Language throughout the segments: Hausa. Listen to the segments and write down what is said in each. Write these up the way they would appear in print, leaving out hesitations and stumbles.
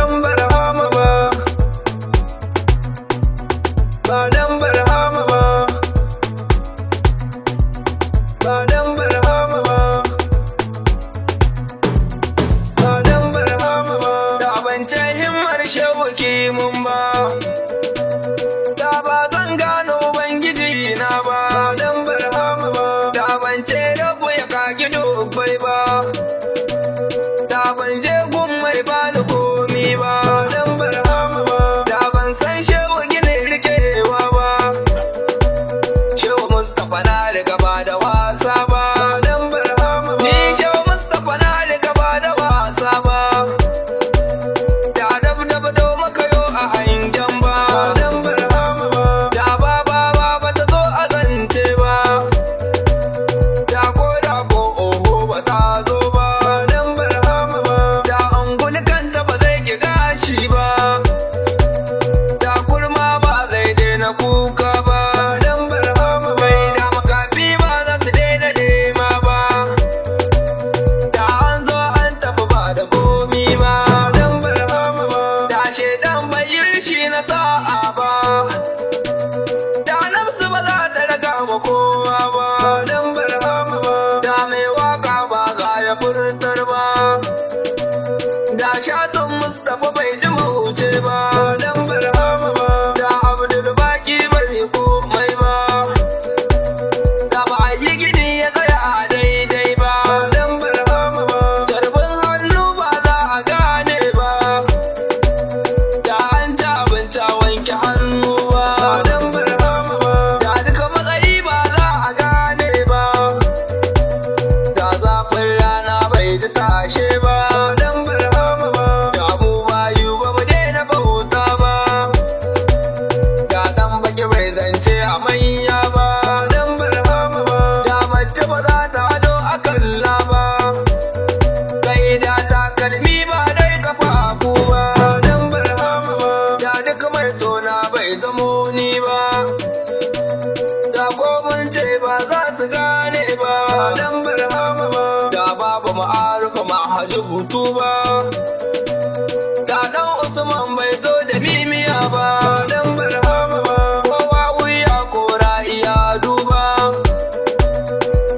dan barhama ba, ba dan barhama ba, ba dan barhama ba, ba dan barhama ba. Da ban ce himmar shauki mun ba, da ba zan gano ubangiji na ba dan barhama ba. Da ban ce rabu ya kaki dubbai ba, da ban je gun mai bani komi ba dan barhama ba. Da ban san shehu ginin rikewa ba, shehu Mustapha na riga ba da wasa ba dan barhama ba. Ni shehu Mustapha na riga ba da wasa ba, da dab do maka yo a hangen ba dan barhama ba. Da ba ta zo a zance ba, da ko oho ba ta zo ba dan barhama ba. Da anguli kanta ba zai ki gashi ba, da kurma ba zai daina kuka ba dan barhama ba. Da makafi ba za su daina nema ba, da an zo an tafi ba da komi ba dan barhama ba. Da shedan bai yi shi na sa'a ba, da nafsu ba za ta raga ma kowa ba dan barhama ba. Da mai waka ba za ya furtar ba, da shatun Mustapha bai ji mauce ba dan barhama ba. Da Abdul Baki bai komai ba, da ba a yi gini ya tsaya a daidai ba dan barhama ba. Jarbin hannu ba za a gane ba, da an ci abinci a wanke hannu ba dan barhama ba. Da duka matsayi ba za a gane ba, da zafin rana bai ji tashe ba dan barhama ba. Da mu bayu ba mu daina bauta ba, da dan baki bai zance a manya ba dan barhama ba. Da mace ba za ta ado a kalla ba, kai da takalmi ba dai kafafu ba dan barhama ba. Da duk mai sona bai zamo ni ba, da ko mun ce ba za su gane ba dan barhama ba. Da babu ma'arufa mahaji hutu ba, da dan Usman bai zo da mimiya ba dan barhama ba. Kowa wuya kora iya duba,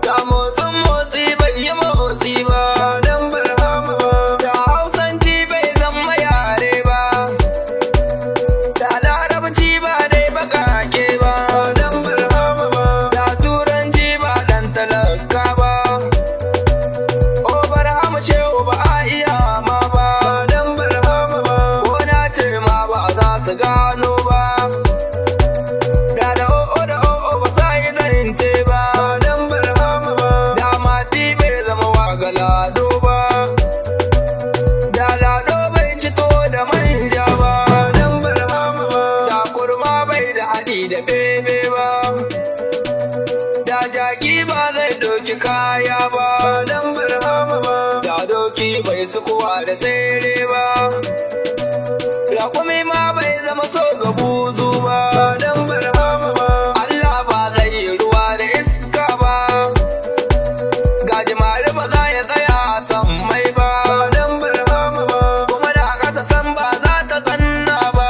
da motsi bai yi motsi ba dan barhama ba. Da hausanci bai zama yare ba, da larabci ba dai bakake ba dan barhama ba. Da turanci ba dan talaka ba, o barhama shehu ba a iya ma ba dan barhama ba. Ko na ce ma ba za su gano ba, da o'o ba sa yi zance ba dan barhama ba. Da mati bai zama wagalado ba, da lado bai cito da manja ba dan barhama ba. Da kurma bai da haɗi da bebe ba, da jaki ba zai ɗauki kaya ba dan barhama ba. Da doki bai sukuwa da tsere ba, raƙumi ma bai zama so ga buzu ba dan barhama ba. Allah ba zai yi ruwa da iska ba, gajimare ba za ya tsaya a san mai ba dan barhama ba. Kuma da ƙasa san ba za ta tsanna ba,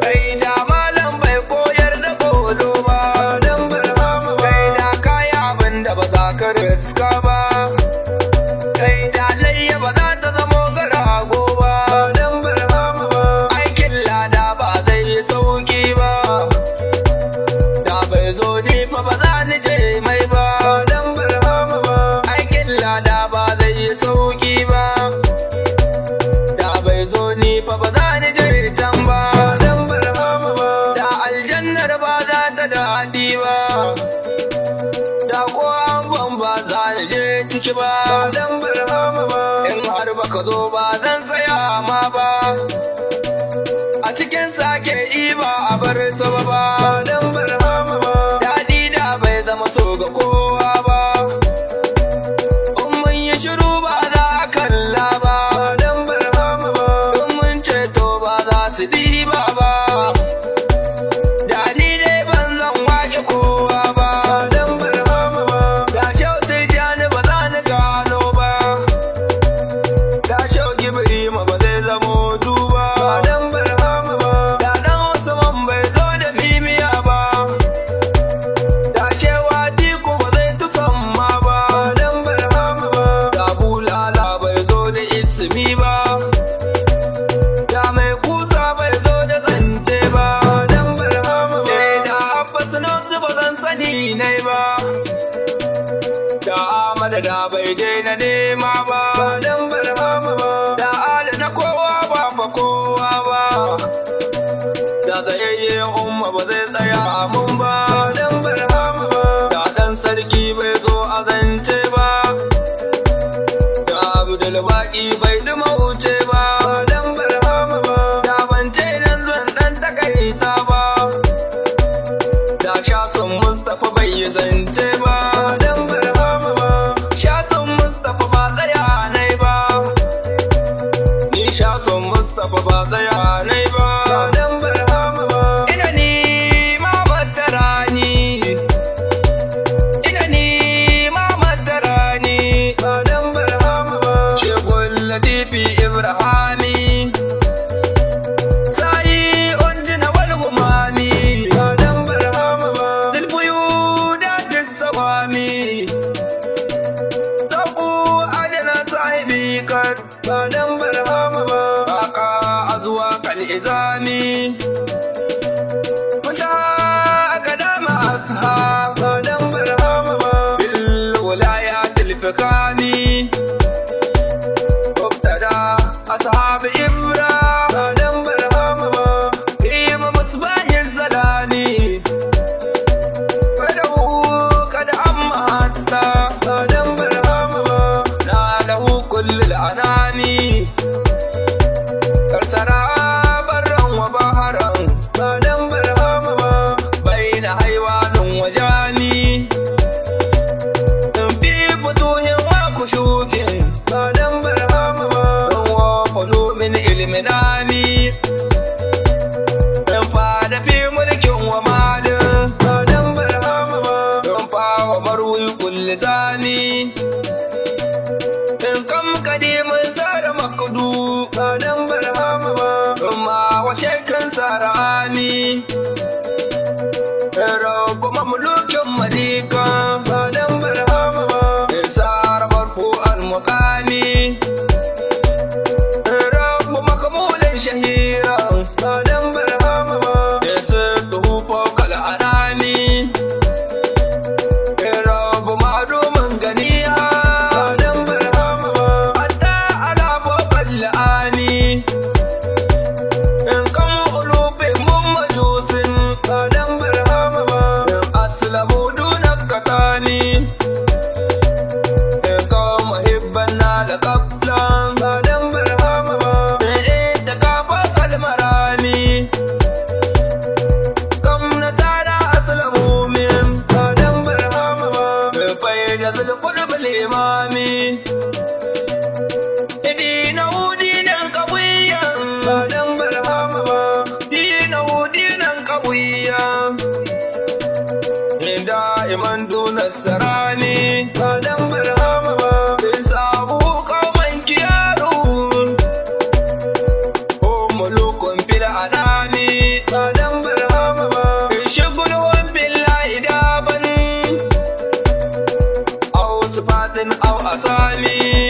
kai da malam bai koyar da kolo ba dan barhama ba. Kai da kaya abin da ba za ka riska ba, kai da layya ba za ta zamo garago ba dan barhama ba. Aikin lada ba zai yi sauki ba, da bai zo ni fa ba za ni je mai ba dan barhama ba. Aikin lada ba zai yi sauki ba, da bai zo ni fa ba za ni je can ba dan barhama ba. Da aljannar ba za ta daɗi ba, da ko an ban ba za ni je ciki ba dan barhama ba. In har baka zo ba zan tsaya ma ba, a cikin sake iba a bar sama ba dan barhama ba. Daɗi da bai zama so ga kowa ba, in mun yi shiru ba za a kalla ba dan barhama ba. In mun ceto ba za su ɗiba ba, da ni dai ban zan waƙe kowa ba dan barhama ba. Da shau Tijjani ba za ni gano ba, da shau Gibrima ba zai zamo yaƙi bai ɗuma wuce ba don barhama ba. Da ban ce dan zan ɗan takaita ba, da sha son Mustapha bai yi zance ba don barhama ba. Sha son Mustapha ba tsaya nai ba, ni sha son Mustapha ba tsaya nai ba don barhama ba. Ina ni ma matarani, ina ni ma matarani ba don barhama ba. Shekul Latifi Ibrahimi sayi unjina wal gumami ba don barhama ba. Zulfuyu da jissawami taku adana sahibi kat ba don barhama ba. Baka azuwa kal izami kunta kadama ashab ba don barhama ba. Bil wilayatil fikami mubtada ashab ibra ba don barhama ba. Ima musbahin zalami fadahu kad amma hatta ba don barhama ba. Na lahu kullul anami karsara barran wa baharan ba don barhama ba. Baina haiwanin wajani in fi futuhin wa kushufin ba don barhama ba. In wa fulumin ilminami in fada fi mulkin wa malin ba don barhama ba. In fa wa marwi kulli zani in kam kadimin sara makdu ba don barhama ba. In ma wa shekin sarami in rabu mamlukin malika ba don barhama ba. In sara barfu al-muqami in rabu makamulin shahira ba don barhama ba. In sirtuhu fawqal anami in rabu ma'lumin ganiya ba don barhama ba. Hatta ala fawqal la'ani in kam ulubin mummajusin ba don barhama ba. In aslamu dunak katani in kam muhibban na da kaplan ba don barhama ba. In da kafa kalmarami kam nasara aslamu min ba don barhama ba. In faida zulqulbul imami dinahu dinan qawiyan ba don barhama ba. Dinahu dinan qawiyan da'iman duna sarani ba don barhama ba. Isabu qauman kiyarun mulukun fil anami ba don barhama ba. Shugulun billahi daban aw sifatin aw asami